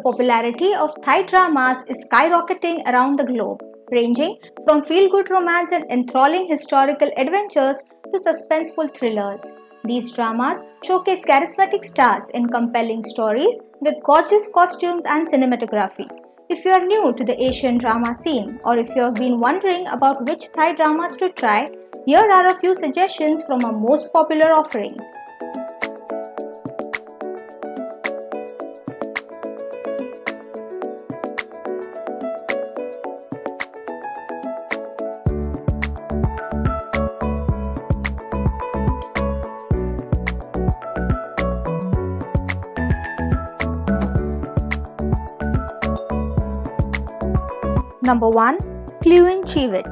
popularity of Thai dramas is skyrocketing around the globe, ranging from feel-good romance and enthralling historical adventures to suspenseful thrillers. These dramas showcase charismatic stars in compelling stories with gorgeous costumes and cinematography. If you are new to the Asian drama scene, or if you have been wondering about which Thai dramas to try, here are a few suggestions from our most popular offerings. Number 1. Cluin Chivit.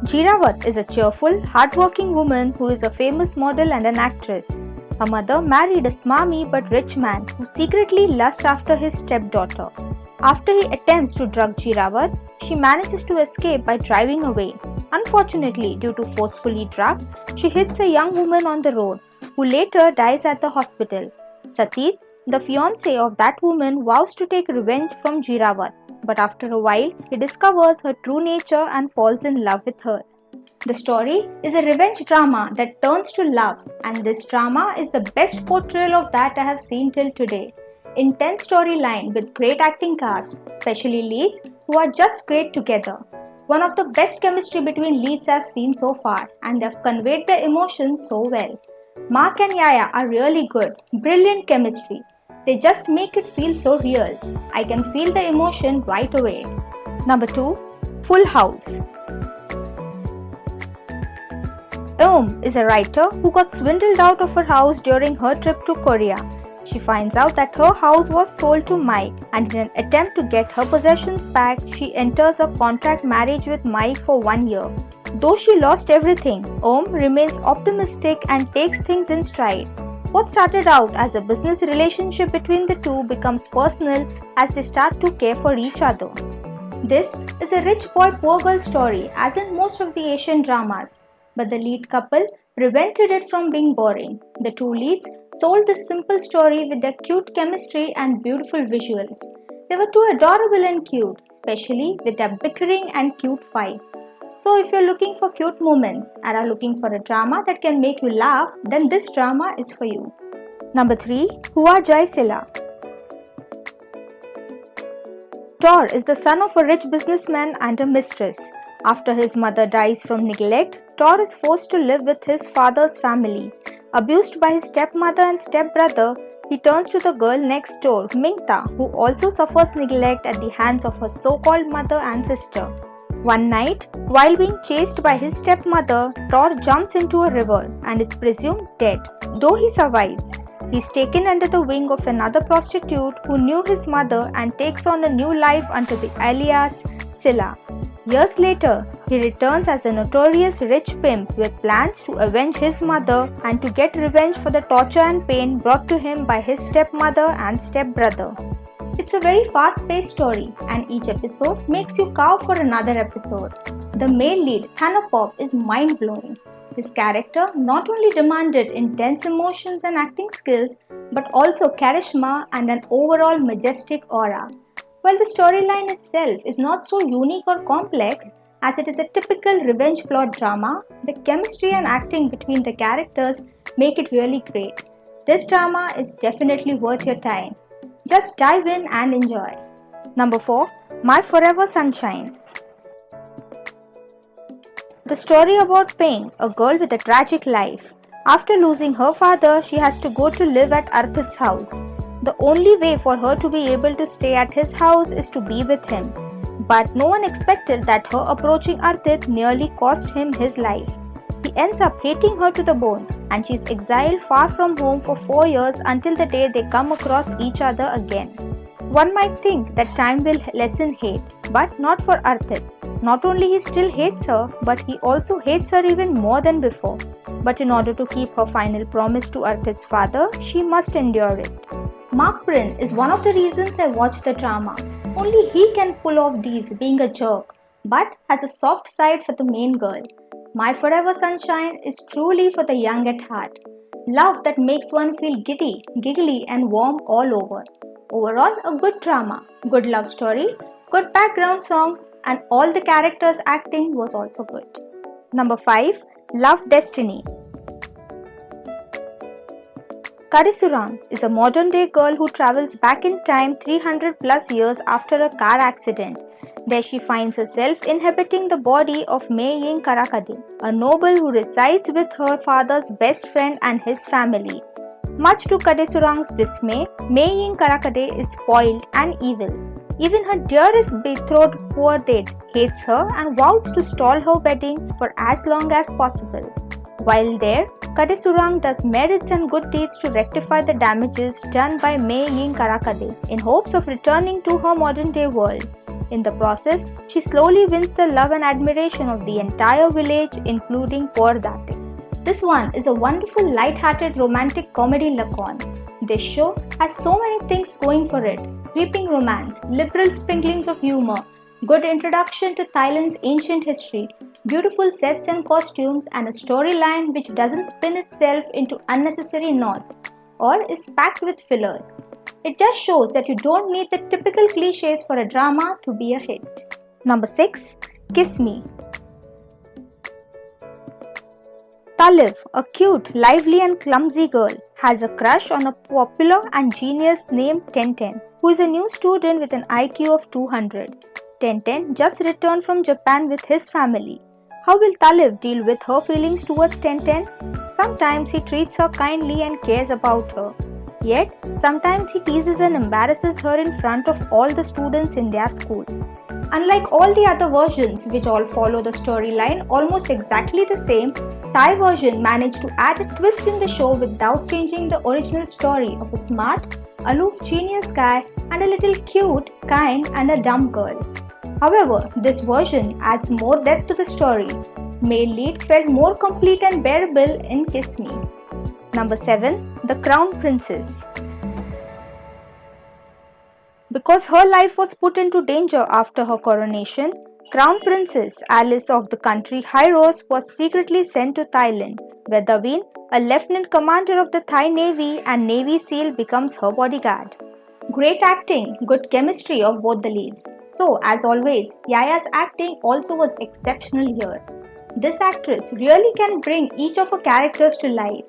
Jirawat is a cheerful, hardworking woman who is a famous model and an actress. Her mother married a smarmy but rich man who secretly lusts after his stepdaughter. After he attempts to drug Jirawat, she manages to escape by driving away. Unfortunately, due to forcefully drugged, she hits a young woman on the road, who later dies at the hospital. Satit, the fiancé of that woman, vows to take revenge from Jirawat, but after a while, he discovers her true nature and falls in love with her. The story is a revenge drama that turns to love, and this drama is the best portrayal of that I have seen till today. Intense storyline with great acting cast, especially leads who are just great together. One of the best chemistry between leads I have seen so far, and they have conveyed their emotions so well. Mark and Yaya are really good, brilliant chemistry. They just make it feel so real. I can feel the emotion right away. Number 2. Full House. Eom is a writer who got swindled out of her house during her trip to Korea. She finds out that her house was sold to Mike, and in an attempt to get her possessions back, she enters a contract marriage with Mike for 1 year. Though she lost everything, Eom remains optimistic and takes things in stride. What started out as a business relationship between the two becomes personal as they start to care for each other. This is a rich boy poor girl story, as in most of the Asian dramas, but the lead couple prevented it from being boring. The two leads sold this simple story with their cute chemistry and beautiful visuals. They were too adorable and cute, especially with their bickering and cute fights. So if you're looking for cute moments and are looking for a drama that can make you laugh, then this drama is for you. Number 3. Hua Jai Sila. Tor is the son of a rich businessman and a mistress. After his mother dies from neglect, Tor is forced to live with his father's family. Abused by his stepmother and stepbrother, he turns to the girl next door, Mingta, who also suffers neglect at the hands of her so-called mother and sister. One night, while being chased by his stepmother, Tor jumps into a river and is presumed dead. Though he survives, he is taken under the wing of another prostitute who knew his mother and takes on a new life under the alias Sila. Years later, he returns as a notorious rich pimp with plans to avenge his mother and to get revenge for the torture and pain brought to him by his stepmother and stepbrother. It's a very fast-paced story, and each episode makes you cow for another episode. The male lead, Thanapop, is mind-blowing. His character not only demanded intense emotions and acting skills, but also charisma and an overall majestic aura. While the storyline itself is not so unique or complex, as it is a typical revenge plot drama, the chemistry and acting between the characters make it really great. This drama is definitely worth your time. Just dive in and enjoy. Number 4. My Forever Sunshine. The story about Pain, a girl with a tragic life. After losing her father, she has to go to live at Arthit's house. The only way for her to be able to stay at his house is to be with him. But no one expected that her approaching Arthit nearly cost him his life. He ends up hating her to the bones, and she is exiled far from home for 4 years until the day they come across each other again. One might think that time will lessen hate, but not for Arthit. Not only he still hates her, but he also hates her even more than before. But in order to keep her final promise to Arthit's father, she must endure it. Mark Prin is one of the reasons I watch the drama. Only he can pull off these, being a jerk, but has a soft side for the main girl. My Forever Sunshine is truly for the young at heart. Love that makes one feel giddy, giggly, and warm all over. Overall, a good drama, good love story, good background songs, and all the characters' acting was also good. Number 5. Love Destiny. Kadisurang is a modern-day girl who travels back in time 300 plus years after a car accident. There she finds herself inhabiting the body of Maying Karakade, a noble who resides with her father's best friend and his family. Much to Kadisurang's dismay, Maying Karakade is spoiled and evil. Even her dearest betrothed poor dead hates her and vows to stall her wedding for as long as possible. While there, Kadisurang does merits and good deeds to rectify the damages done by Maying Karakade in hopes of returning to her modern-day world. In the process, she slowly wins the love and admiration of the entire village, including poor Date. This one is a wonderful light-hearted romantic comedy lakon. This show has so many things going for it: creeping romance, liberal sprinklings of humor, good introduction to Thailand's ancient history, beautiful sets and costumes, and a storyline which doesn't spin itself into unnecessary knots or is packed with fillers. It just shows that you don't need the typical cliches for a drama to be a hit. Number 6. Kiss Me. Taliv, a cute, lively and clumsy girl, has a crush on a popular and genius named Tenten, who is a new student with an IQ of 200. Tenten just returned from Japan with his family. How will Taliv deal with her feelings towards Tenten? Sometimes he treats her kindly and cares about her. Yet, sometimes he teases and embarrasses her in front of all the students in their school. Unlike all the other versions, which all follow the storyline almost exactly the same, Thai version managed to add a twist in the show without changing the original story of a smart, aloof genius guy and a little cute, kind and a dumb girl. However, this version adds more depth to the story. Male lead felt more complete and bearable in Kiss Me. Number 7. The Crown Princess. Because her life was put into danger after her coronation, Crown Princess Alice of the country Hyros was secretly sent to Thailand, where Davin, a lieutenant commander of the Thai Navy and Navy SEAL, becomes her bodyguard. Great acting, good chemistry of both the leads. So, as always, Yaya's acting also was exceptional here. This actress really can bring each of her characters to life.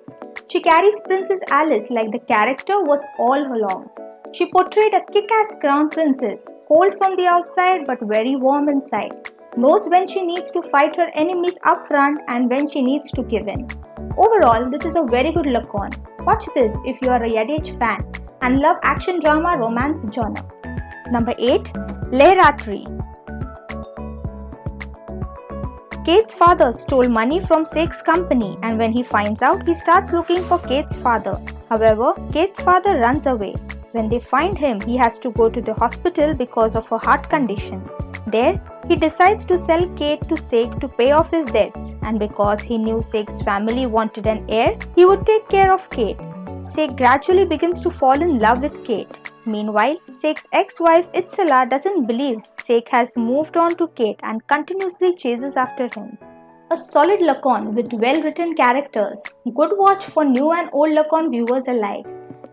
She carries Princess Alice like the character was all along. She portrayed a kick-ass crown princess, cold from the outside but very warm inside. Knows when she needs to fight her enemies up front and when she needs to give in. Overall, this is a very good lakon. Watch this if you are a Yadech fan and love action drama romance genre. Number 8. Le Ratri. Kate's father stole money from Sek's company, and when he finds out, he starts looking for Kate's father. However, Kate's father runs away. When they find him, he has to go to the hospital because of a heart condition. There, he decides to sell Kate to Sek to pay off his debts, and because he knew Sek's family wanted an heir, he would take care of Kate. Sek gradually begins to fall in love with Kate. Meanwhile, Sek's ex-wife Itzela doesn't believe Sek has moved on to Kate and continuously chases after him. A solid lakon with well-written characters. Good watch for new and old lakon viewers alike.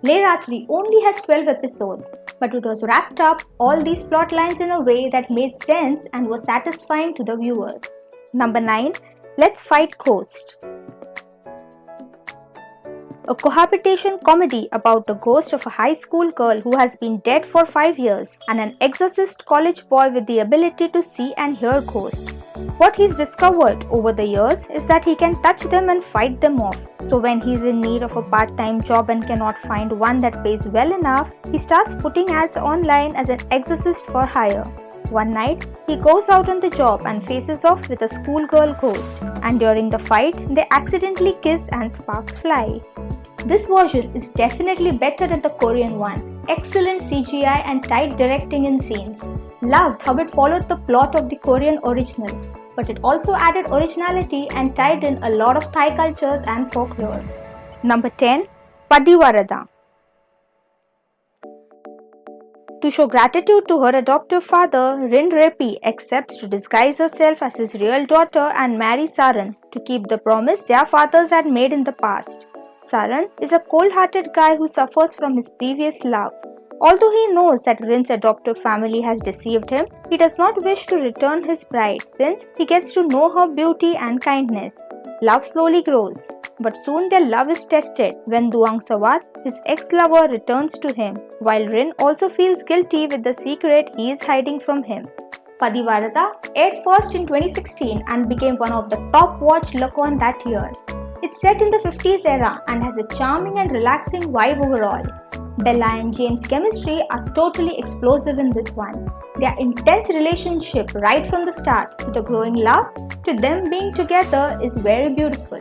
Le Ratri only has 12 episodes, but it was wrapped up all these plot lines in a way that made sense and was satisfying to the viewers. Number 9. Let's Fight Ghost. A cohabitation comedy about the ghost of a high school girl who has been dead for 5 years and an exorcist college boy with the ability to see and hear ghosts. What he's discovered over the years is that he can touch them and fight them off. So when he's in need of a part-time job and cannot find one that pays well enough, he starts putting ads online as an exorcist for hire. One night, he goes out on the job and faces off with a schoolgirl ghost, and during the fight, they accidentally kiss and sparks fly. This version is definitely better than the Korean one. Excellent CGI and tight directing in scenes. Loved how it followed the plot of the Korean original, but it also added originality and tied in a lot of Thai cultures and folklore. Number 10. Padivarada. To show gratitude to her adoptive father, Rin Repi accepts to disguise herself as his real daughter and marry Saran to keep the promise their fathers had made in the past. Saran is a cold-hearted guy who suffers from his previous love. Although he knows that Rin's adoptive family has deceived him, he does not wish to return his bride since he gets to know her beauty and kindness. Love slowly grows, but soon their love is tested when Duang Sawat, his ex-lover, returns to him, while Rin also feels guilty with the secret he is hiding from him. Padivarata aired first in 2016 and became one of the top-watched Lakon that year. It's set in the 50s era and has a charming and relaxing vibe overall. Bella and James' chemistry are totally explosive in this one. Their intense relationship right from the start to the growing love to them being together is very beautiful.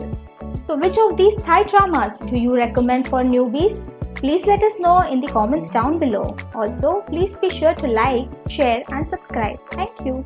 So which of these Thai dramas do you recommend for newbies? Please let us know in the comments down below. Also, please be sure to like, share and subscribe. Thank you.